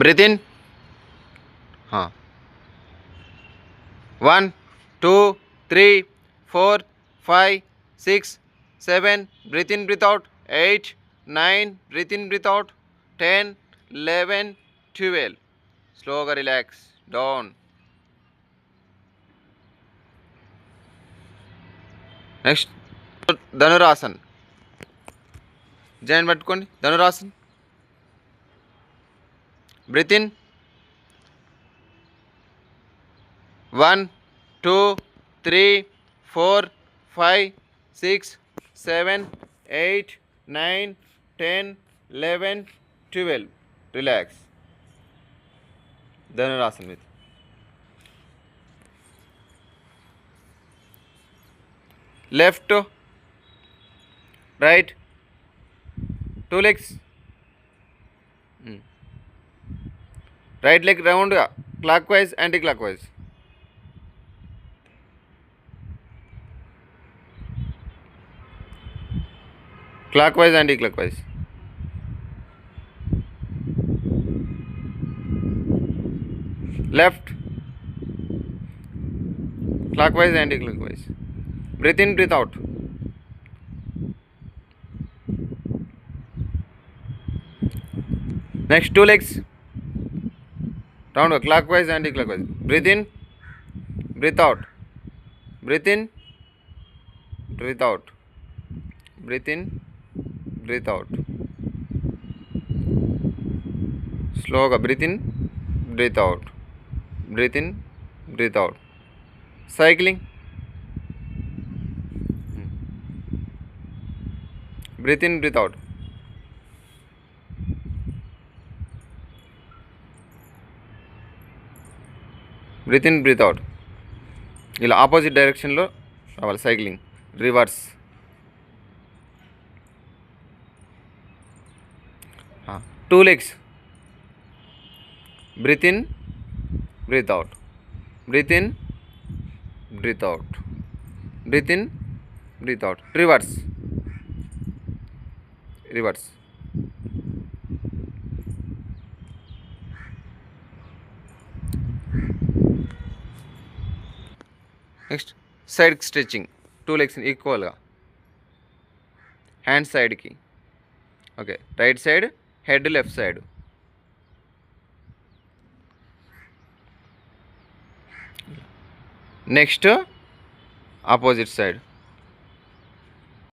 Breathe in. 1, 2, 3, 4, 5, 6, 7. Breathe in, breathe out. 8, 9. Breathe in, breathe out. 10, 11, 12. Slowly relax. Down. Next, Dhanurasana. Jain పట్టుకోండి. Dhanurasana. Breathe in. 1, 2, 3, 4, 5, 6, 7, 8, 9, 10, 11, 12. Relax. Dhanurasana with left, right, 2 legs. Right leg round clockwise, anti-clockwise. Clockwise, anti-clockwise. Left, clockwise, anti-clockwise. Breathe in, breathe out. Next 2 legs round clockwise, anti-clockwise. Breathe in, breathe out. Breathe in, breathe out. Breathe in, breathe out. Slowly breathe in, breathe out. Breathe in, breathe out. Cycling. Breathe in, breathe out. Breathe in, breathe out. ఇలా opposite డైరెక్షన్లో రావాలి. Cycling reverse. 2 legs. Breathe in, breathe out. Breathe in, breathe out. Breathe in, breathe out. Reverse. Reverse. Next side stretching. 2 legs ఈక్వల్గా hand సైడ్కి. Okay, right side, head left side. Next opposite side.